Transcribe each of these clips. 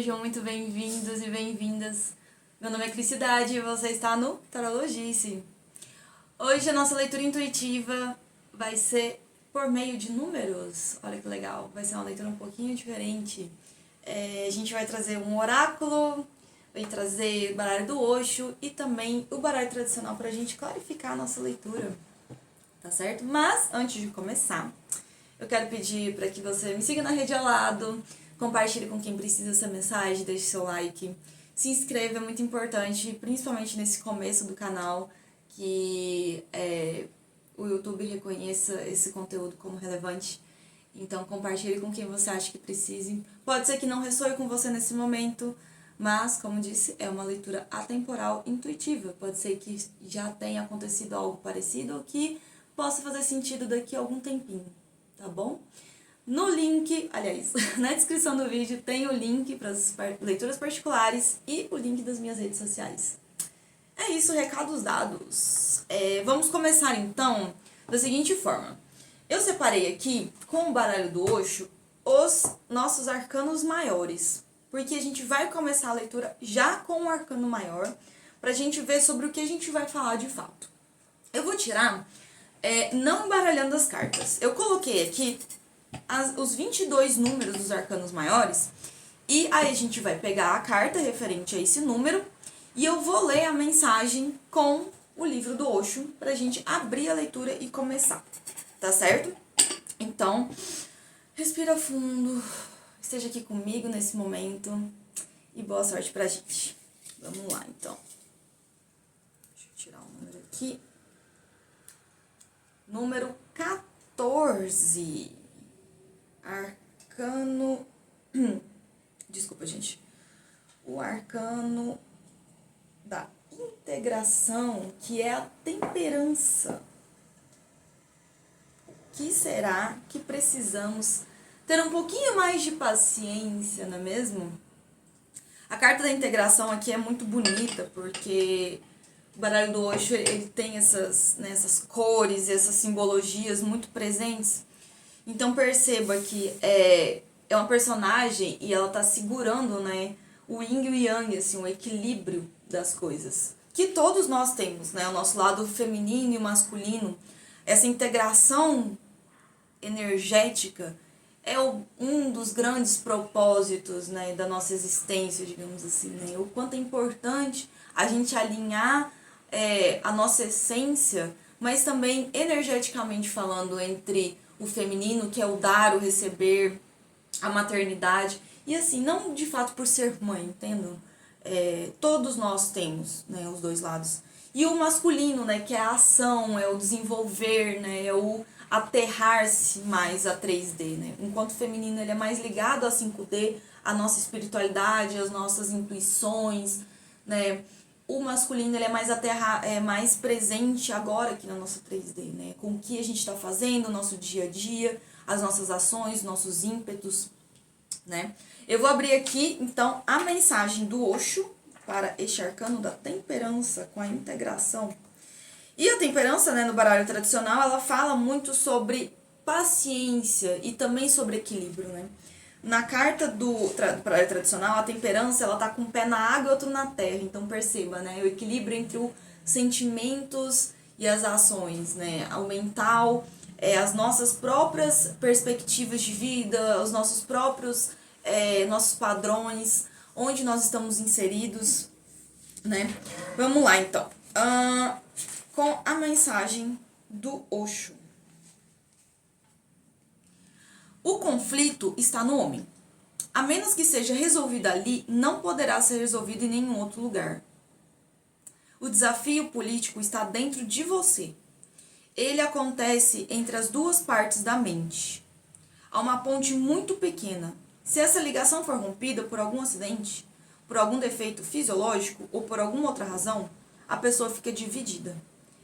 sejam muito bem-vindos e bem-vindas. Meu nome é Cricidade e você está no Tarologice. Hoje a nossa leitura intuitiva vai ser por meio de números. Olha que legal, vai ser uma leitura um pouquinho diferente. A gente vai trazer um oráculo, vai trazer o baralho do Osho e também o baralho tradicional para a gente clarificar a nossa leitura, tá certo? Mas antes de começar, eu quero pedir para que você me siga na rede ao lado, compartilhe com quem precisa essa mensagem, deixe seu like, se inscreva, é muito importante, principalmente nesse começo do canal, que o YouTube reconheça esse conteúdo como relevante. Então compartilhe com quem você acha que precise. Pode ser que não ressoe com você nesse momento, mas, como disse, é uma leitura atemporal intuitiva. Pode ser que já tenha acontecido algo parecido ou que possa fazer sentido daqui a algum tempinho, tá bom? No link, aliás, na descrição do vídeo tem o link para as leituras particulares e o link das minhas redes sociais. É isso, recados dados. Vamos começar então da seguinte forma. Eu separei aqui, com o baralho do Osho, os nossos arcanos maiores, porque a gente vai começar a leitura já com o arcano maior, para a gente ver sobre o que a gente vai falar de fato. Eu vou tirar, não embaralhando as cartas. Eu coloquei aqui os 22 números dos arcanos maiores, e aí a gente vai pegar a carta referente a esse número, e eu vou ler a mensagem com o livro do Osho, pra gente abrir a leitura e começar, tá certo? Então, respira fundo, esteja aqui comigo nesse momento, e boa sorte pra gente. Vamos lá, então. Deixa eu tirar o número aqui. Número 14. Arcano... Desculpa, gente. O arcano da integração, que é a temperança. O que será que precisamos ter um pouquinho mais de paciência, não é mesmo? A carta da integração aqui é muito bonita, porque o baralho do Osho, ele tem essas cores e essas simbologias muito presentes. Então perceba que é uma personagem e ela tá segurando, né, o yin e o yang, assim, o equilíbrio das coisas. Que todos nós temos, né, o nosso lado feminino e o masculino. Essa integração energética é um dos grandes propósitos, né, da nossa existência, digamos assim, né? O quanto é importante a gente alinhar a nossa essência, mas também energeticamente falando, entre o feminino, que é o dar, o receber, a maternidade, e assim, não de fato por ser mãe, entendam? Todos nós temos, né, os dois lados. E o masculino, né, que é a ação, é o desenvolver, né, é o aterrar-se mais a 3D, né? Enquanto o feminino ele é mais ligado a 5D, a nossa espiritualidade, as nossas intuições, né? O masculino ele é mais mais presente agora aqui na nossa 3D, né? Com o que a gente está fazendo, o nosso dia a dia, as nossas ações, nossos ímpetos, né? Eu vou abrir aqui, então, a mensagem do Osho para este arcano da temperança com a integração. E a temperança, né, no baralho tradicional, ela fala muito sobre paciência e também sobre equilíbrio, né? Na carta do baralho tradicional, a temperança, ela tá com um pé na água e outro na terra. Então perceba, né, o equilíbrio entre os sentimentos e as ações, né? O mental, as nossas próprias perspectivas de vida, os nossos próprios nossos padrões, onde nós estamos inseridos, né? Vamos lá, então. Com a mensagem do Osho. O conflito está no homem. A menos que seja resolvido ali, não poderá ser resolvido em nenhum outro lugar. O desafio político está dentro de você. Ele acontece entre as duas partes da mente. Há uma ponte muito pequena. Se essa ligação for rompida por algum acidente, por algum defeito fisiológico ou por alguma outra razão, a pessoa fica dividida.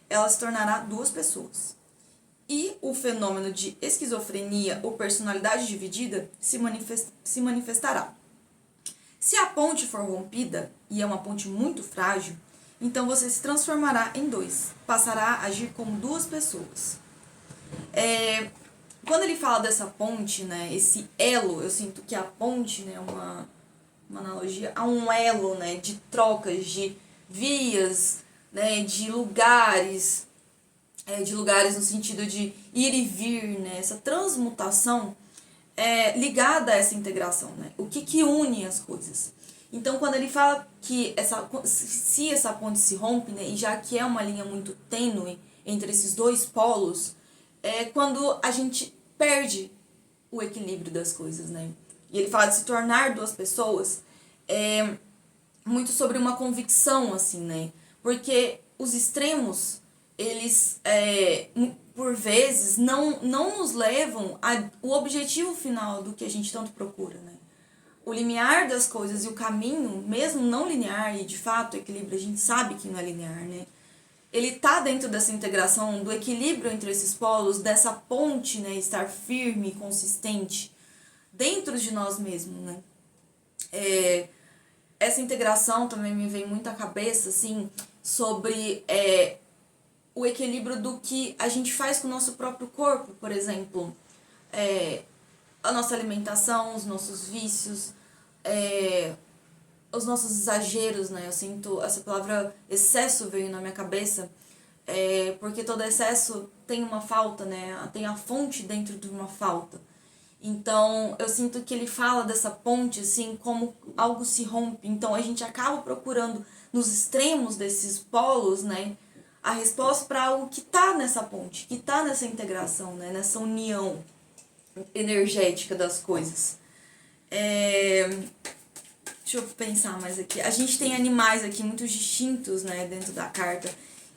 Ela se tornará duas pessoas. E o fenômeno de esquizofrenia ou personalidade dividida se manifestará. Se a ponte for rompida, e é uma ponte muito frágil, então você se transformará em dois, passará a agir como duas pessoas. Quando ele fala dessa ponte, né, esse elo, eu sinto que a ponte, né, uma analogia, a um elo, né, de trocas, de vias, né, de lugares no sentido de ir e vir, né, essa transmutação é ligada a essa integração, né, o que une as coisas. Então, quando ele fala que se essa ponte se rompe, né, e já que é uma linha muito tênue entre esses dois polos, é quando a gente perde o equilíbrio das coisas, né? E ele fala de se tornar duas pessoas, muito sobre uma convicção, assim, né? Porque os extremos, eles, por vezes, não nos levam ao objetivo final do que a gente tanto procura, né? O limiar das coisas e o caminho, mesmo não linear, e de fato o equilíbrio a gente sabe que não é linear, né? Ele tá dentro dessa integração, do equilíbrio entre esses polos, dessa ponte, né? Estar firme, consistente, dentro de nós mesmos, né? Essa integração também me vem muito à cabeça, assim, sobre o equilíbrio do que a gente faz com o nosso próprio corpo, por exemplo. A nossa alimentação, os nossos vícios, os nossos exageros, né? Eu sinto, essa palavra excesso veio na minha cabeça, porque todo excesso tem uma falta, né? Tem a fonte dentro de uma falta. Então, eu sinto que ele fala dessa ponte, assim, como algo se rompe. Então, a gente acaba procurando nos extremos desses polos, né? A resposta para algo que tá nessa ponte, que tá nessa integração, né? Nessa união energética das coisas. Deixa eu pensar mais aqui. A gente tem animais aqui muito distintos, né, dentro da carta.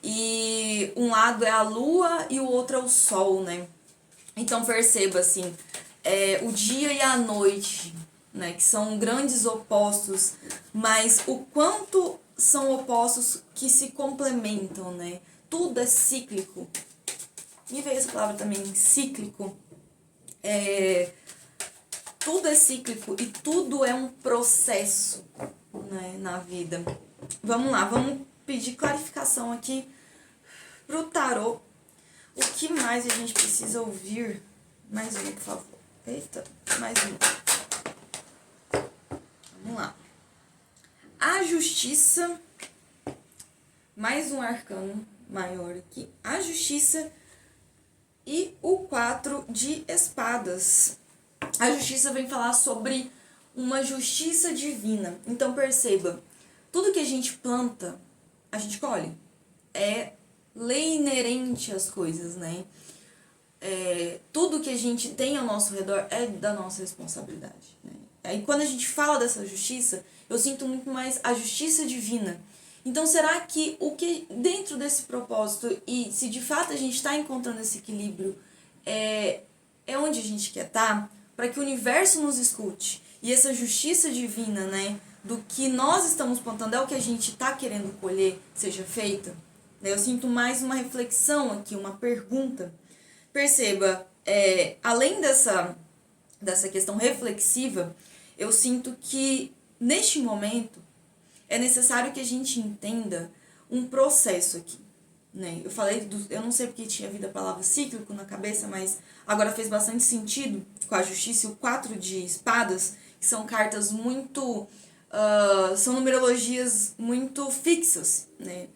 E um lado é a lua e o outro é o sol, né? Então perceba, assim, o dia e a noite, né, que são grandes opostos, mas o quanto são opostos que se complementam, né? Tudo é cíclico. Me veio essa palavra também, cíclico. Tudo é cíclico e tudo é um processo, né, na vida. Vamos lá, vamos pedir clarificação aqui pro tarô. O que mais a gente precisa ouvir? Mais uma, por favor. Eita, mais uma. Vamos lá. A justiça. Mais um arcano maior aqui. A justiça e o 4 de espadas. A justiça vem falar sobre uma justiça divina. Então perceba, tudo que a gente planta, a gente colhe. É lei inerente às coisas, né? Tudo que a gente tem ao nosso redor é da nossa responsabilidade, né? E quando a gente fala dessa justiça, eu sinto muito mais a justiça divina. Então, será que o que dentro desse propósito, e se de fato a gente está encontrando esse equilíbrio, é onde a gente quer estar, para que o universo nos escute e essa justiça divina, né, do que nós estamos plantando é o que a gente está querendo colher, seja feita? Eu sinto mais uma reflexão aqui, uma pergunta. Perceba, além dessa questão reflexiva, eu sinto que neste momento é necessário que a gente entenda um processo aqui, né? Eu não sei porque tinha vindo a palavra cíclico na cabeça, mas agora fez bastante sentido com a justiça e o 4 de espadas, que são cartas muito... são numerologias muito fixas, né?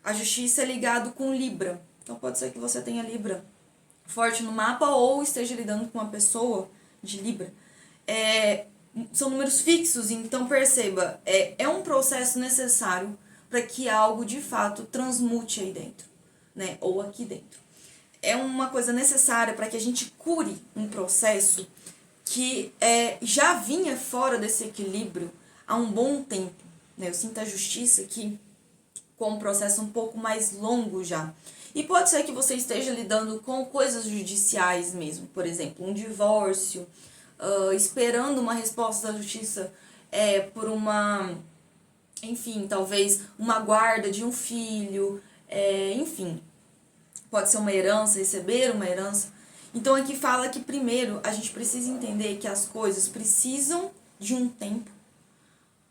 A justiça é ligado com Libra, então pode ser que você tenha Libra forte no mapa ou esteja lidando com uma pessoa de Libra. São números fixos, então perceba, é um processo necessário para que algo de fato transmute aí dentro, né? Ou aqui dentro. É uma coisa necessária para que a gente cure um processo que já vinha fora desse equilíbrio há um bom tempo, né? Eu sinto a justiça aqui com um processo um pouco mais longo já. E pode ser que você esteja lidando com coisas judiciais mesmo, por exemplo, um divórcio, esperando uma resposta da justiça por uma, enfim, talvez uma guarda de um filho, enfim, pode ser uma herança, receber uma herança. Então aqui fala que primeiro a gente precisa entender que as coisas precisam de um tempo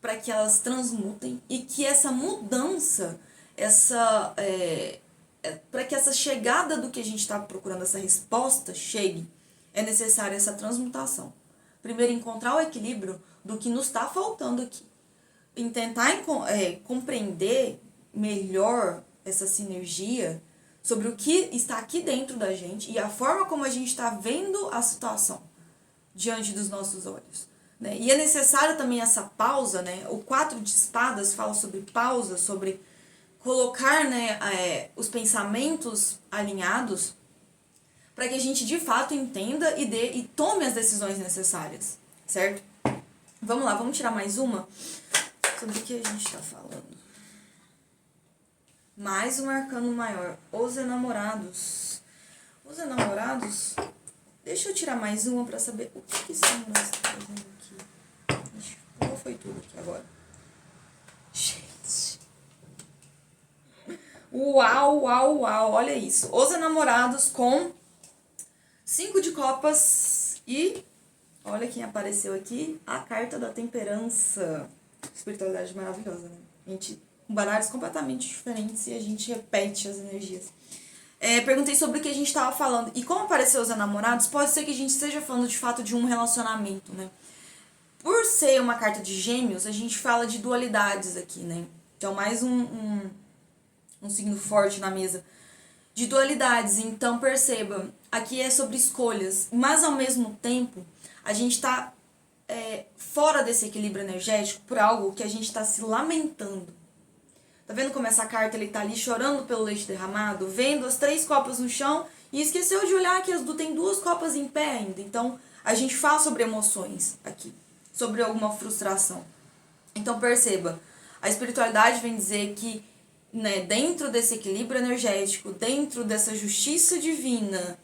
para que elas transmutem e que essa mudança, para que essa chegada do que a gente está procurando, essa resposta chegue, é necessária essa transmutação. Primeiro, encontrar o equilíbrio do que nos está faltando aqui. Em tentar compreender melhor essa sinergia sobre o que está aqui dentro da gente e a forma como a gente está vendo a situação diante dos nossos olhos. Né? E é necessário também essa pausa, né? O 4 de espadas fala sobre pausa, sobre colocar, né, os pensamentos alinhados para que a gente de fato entenda e tome as decisões necessárias, certo? Vamos lá, vamos tirar mais uma? Sobre o que a gente está falando? Mais um arcano maior, os enamorados. Os enamorados, deixa eu tirar mais uma para saber o que esse namorado está fazendo aqui. Ixi, qual foi tudo aqui agora? Gente. Uau, uau, uau, olha isso. Os enamorados com 5 de copas e olha quem apareceu aqui, a carta da temperança. Espiritualidade maravilhosa, né? A gente, com baralhos completamente diferentes e a gente repete as energias. Perguntei sobre o que a gente estava falando. E como apareceu os enamorados, pode ser que a gente esteja falando de fato de um relacionamento, né? Por ser uma carta de gêmeos, a gente fala de dualidades aqui, né? Então, mais um signo forte na mesa. De dualidades, então perceba, aqui é sobre escolhas, mas ao mesmo tempo, a gente está fora desse equilíbrio energético por algo que a gente está se lamentando. Tá vendo como essa carta ele tá ali chorando pelo leite derramado, vendo as 3 copas no chão e esqueceu de olhar que tem 2 copas em pé ainda. Então, a gente fala sobre emoções aqui, sobre alguma frustração. Então, perceba, a espiritualidade vem dizer que, né, dentro desse equilíbrio energético, dentro dessa justiça divina,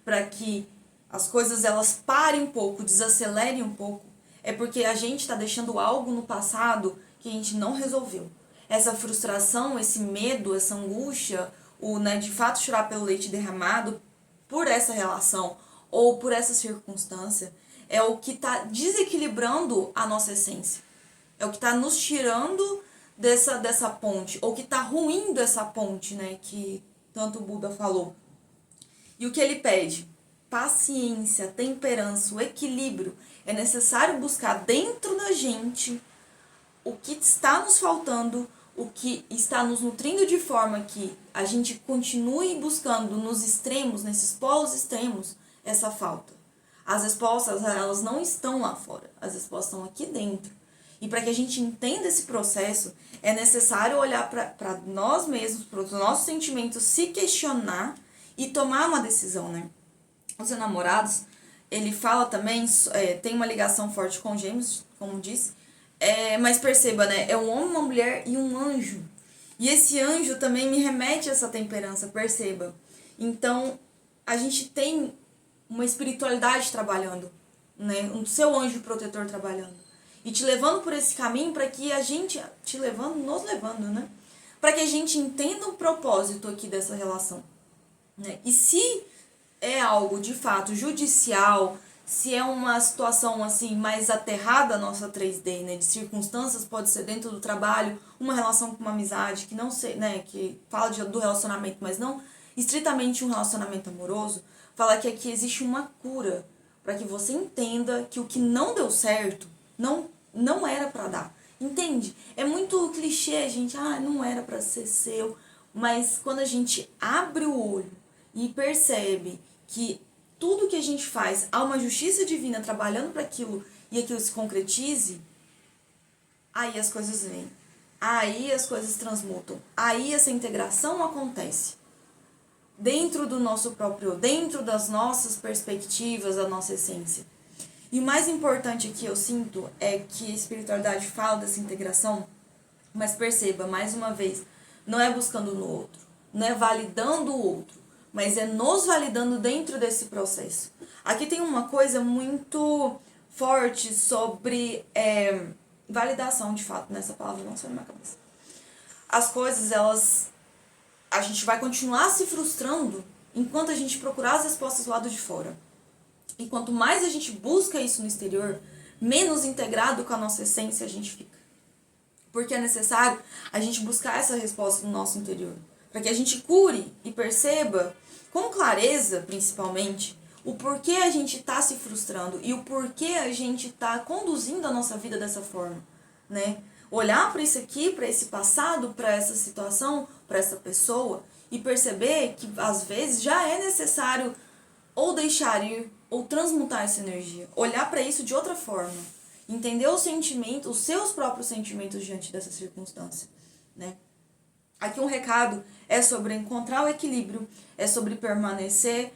para que as coisas elas parem um pouco, desacelerem um pouco, é porque a gente está deixando algo no passado que a gente não resolveu. Essa frustração, esse medo, essa angústia, de fato chorar pelo leite derramado por essa relação ou por essa circunstância, é o que está desequilibrando a nossa essência. É o que está nos tirando dessa ponte, ou que está ruindo essa ponte, né, que tanto o Buda falou. E o que ele pede? Paciência, temperança, o equilíbrio. É necessário buscar dentro da gente o que está nos faltando, o que está nos nutrindo de forma que a gente continue buscando nos extremos, nesses polos extremos, essa falta. As respostas, elas não estão lá fora, as respostas estão aqui dentro. E para que a gente entenda esse processo, é necessário olhar para nós mesmos, para os nossos sentimentos, se questionar e tomar uma decisão, né? Os enamorados, ele fala também, tem uma ligação forte com gêmeos, como disse, mas perceba, né? É um homem, uma mulher e um anjo. E esse anjo também me remete a essa temperança, perceba. Então, a gente tem uma espiritualidade trabalhando, né? Um seu anjo protetor trabalhando. E te levando por esse caminho para que a gente... nos levando, né? Para que a gente entenda o propósito aqui dessa relação. Né? E se é algo, de fato, judicial... Se é uma situação assim mais aterrada a nossa 3D, né, de circunstâncias, pode ser dentro do trabalho, uma relação com uma amizade, que não sei, né, que fala do relacionamento, mas não estritamente um relacionamento amoroso, fala que aqui existe uma cura para que você entenda que o que não deu certo não era para dar. Entende? É muito clichê, gente, não era para ser seu, mas quando a gente abre o olho e percebe que tudo que a gente faz, há uma justiça divina trabalhando para aquilo e aquilo se concretize, aí as coisas vêm. Aí as coisas transmutam. Aí essa integração acontece. Dentro do nosso próprio, dentro das nossas perspectivas, da nossa essência. E o mais importante aqui eu sinto é que a espiritualidade fala dessa integração, mas perceba, mais uma vez, não é buscando no outro, não é validando o outro, mas é nos validando dentro desse processo. Aqui tem uma coisa muito forte sobre validação, de fato, nessa palavra não saiu na minha cabeça. As coisas, a gente vai continuar se frustrando enquanto a gente procurar as respostas do lado de fora. E quanto mais a gente busca isso no exterior, menos integrado com a nossa essência a gente fica. Porque é necessário a gente buscar essa resposta no nosso interior. Para que a gente cure e perceba com clareza, principalmente, o porquê a gente tá se frustrando e o porquê a gente tá conduzindo a nossa vida dessa forma, né? Olhar para isso aqui, para esse passado, para essa situação, para essa pessoa e perceber que às vezes já é necessário ou deixar ir ou transmutar essa energia, olhar para isso de outra forma, entender os sentimentos, os seus próprios sentimentos diante dessa circunstância, né? Aqui um recado é sobre encontrar o equilíbrio, é sobre permanecer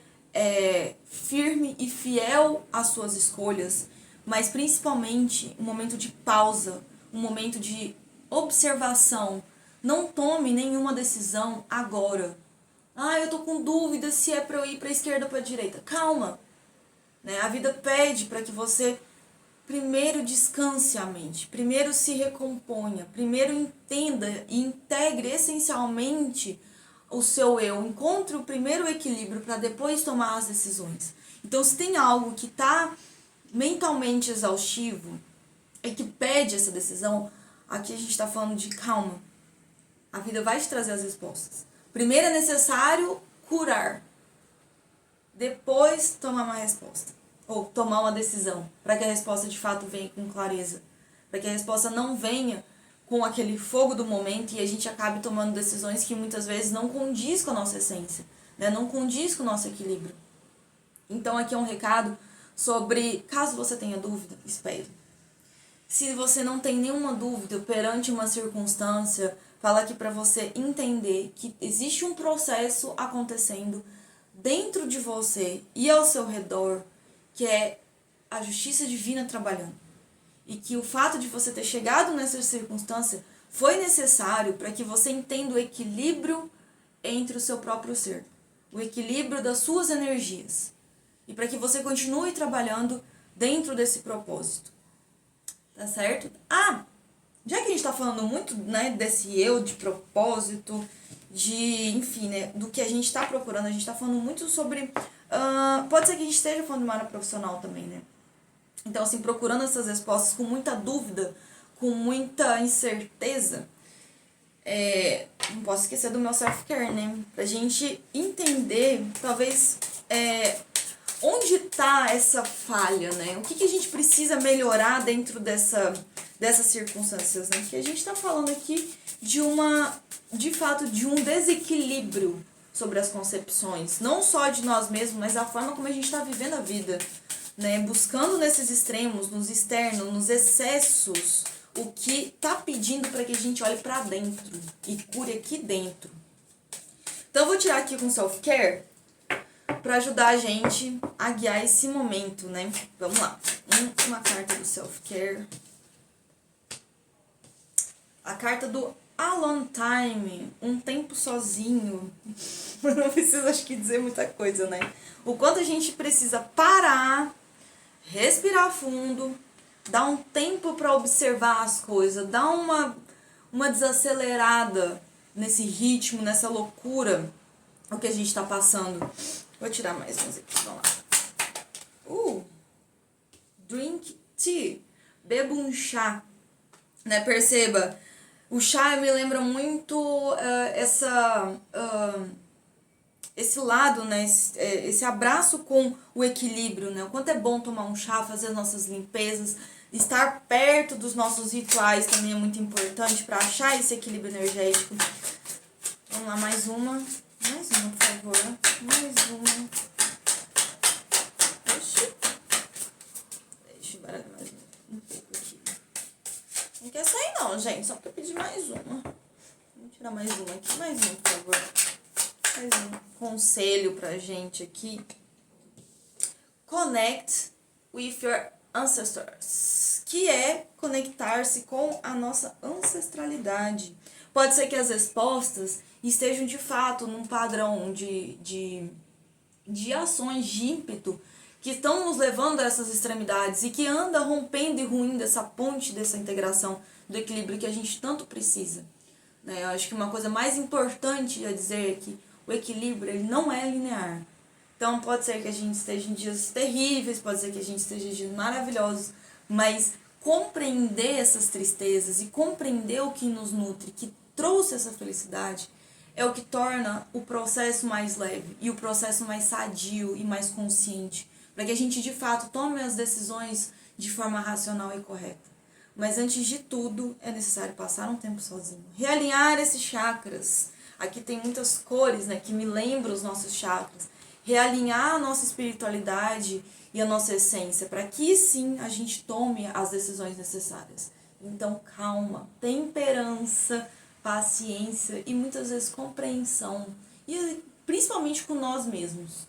firme e fiel às suas escolhas, mas principalmente um momento de pausa, um momento de observação. Não tome nenhuma decisão agora. Eu tô com dúvida se é para eu ir para a esquerda ou para a direita. Calma, né? A vida pede para que você primeiro descanse a mente, primeiro se recomponha, primeiro entenda e integre essencialmente o seu eu, encontre o primeiro equilíbrio para depois tomar as decisões. Então, se tem algo que está mentalmente exaustivo e que pede essa decisão, aqui a gente está falando de calma. A vida vai te trazer as respostas. Primeiro é necessário curar, depois tomar uma resposta. Ou tomar uma decisão, para que a resposta de fato venha com clareza. Para que a resposta não venha com aquele fogo do momento e a gente acabe tomando decisões que muitas vezes não condiz com a nossa essência, né? Não condiz com o nosso equilíbrio. Então aqui é um recado sobre, caso você tenha dúvida, espere. Se você não tem nenhuma dúvida perante uma circunstância, fala aqui para você entender que existe um processo acontecendo dentro de você e ao seu redor, que é a justiça divina trabalhando. E que o fato de você ter chegado nessa circunstância foi necessário para que você entenda o equilíbrio entre o seu próprio ser, o equilíbrio das suas energias, e para que você continue trabalhando dentro desse propósito. Tá certo? Já que a gente tá falando muito, né, desse eu, de propósito, enfim, né, do que a gente tá procurando, a gente tá falando muito sobre... pode ser que a gente esteja falando de uma área profissional também, né? Então, assim, procurando essas respostas com muita dúvida, com muita incerteza, não posso esquecer do meu self-care, né? Pra gente entender, talvez, onde tá essa falha, né? O que a gente precisa melhorar dentro dessas circunstâncias, né? Porque a gente tá falando aqui de fato, de um desequilíbrio sobre as concepções, não só de nós mesmos, mas a forma como a gente está vivendo a vida, né? Buscando nesses extremos, nos externos, nos excessos, o que tá pedindo para que a gente olhe para dentro e cure aqui dentro. Então eu vou tirar aqui com self-care para ajudar a gente a guiar esse momento, né? Vamos lá. Uma carta do self-care. A carta do Alone Time, um tempo sozinho. Não precisa, acho que, dizer muita coisa, né? O quanto a gente precisa parar, respirar fundo, dar um tempo para observar as coisas, dar uma desacelerada nesse ritmo, nessa loucura, o que a gente tá passando. Vou tirar mais uns aqui, vamos lá. Drink tea. Beba um chá, né? Perceba, o chá me lembra muito esse lado, né? Esse abraço com o equilíbrio, né? O quanto é bom tomar um chá, fazer nossas limpezas, estar perto dos nossos rituais também é muito importante para achar esse equilíbrio energético. Vamos lá, mais uma, por favor. Mais uma. Deixa eu baralhar mais um pouco aqui. Não quer sair não, gente, só porque eu pedi mais uma. Vou tirar mais uma aqui, mais uma, por favor. Mais um conselho pra gente aqui. Connect with your ancestors, que é conectar-se com a nossa ancestralidade. Pode ser que as respostas estejam de fato num padrão de ações de ímpeto que estão nos levando a essas extremidades e que anda rompendo e ruindo essa ponte dessa integração do equilíbrio que a gente tanto precisa, né? Eu acho que uma coisa mais importante a dizer é que o equilíbrio ele não é linear. Então pode ser que a gente esteja em dias terríveis, pode ser que a gente esteja em dias maravilhosos, mas compreender essas tristezas e compreender o que nos nutre, que trouxe essa felicidade, é o que torna o processo mais leve e o processo mais sadio e mais consciente, para que a gente de fato tome as decisões de forma racional e correta. Mas antes de tudo, é necessário passar um tempo sozinho, realinhar esses chakras. Aqui tem muitas cores, né, que me lembram os nossos chakras. Realinhar a nossa espiritualidade e a nossa essência, para que sim a gente tome as decisões necessárias. Então, calma, temperança, paciência e muitas vezes compreensão, e principalmente com nós mesmos.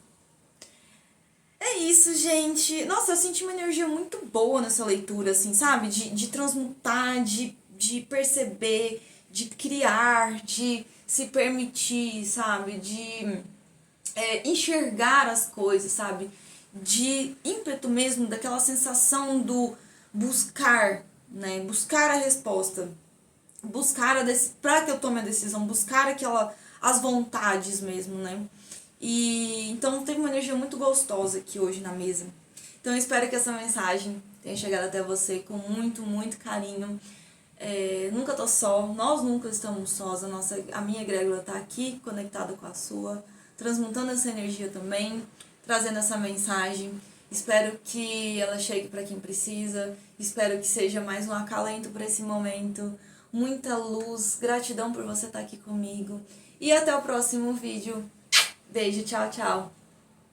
É isso, gente. Nossa, eu senti uma energia muito boa nessa leitura, assim, sabe? De transmutar, de perceber, de criar, de se permitir, sabe? De enxergar as coisas, sabe? De ímpeto mesmo, daquela sensação do buscar, né? Buscar a resposta. Buscar para que eu tome a decisão, buscar as vontades mesmo, né? E então teve uma energia muito gostosa aqui hoje na mesa. Então eu espero que essa mensagem tenha chegado até você com muito, muito carinho. Nunca tô só, nós nunca estamos sós, a minha egrégora tá aqui conectada com a sua, transmutando essa energia também, trazendo essa mensagem. Espero que ela chegue para quem precisa, espero que seja mais um acalento para esse momento. Muita luz, gratidão por você estar aqui comigo. E até o próximo vídeo. Beijo, tchau, tchau.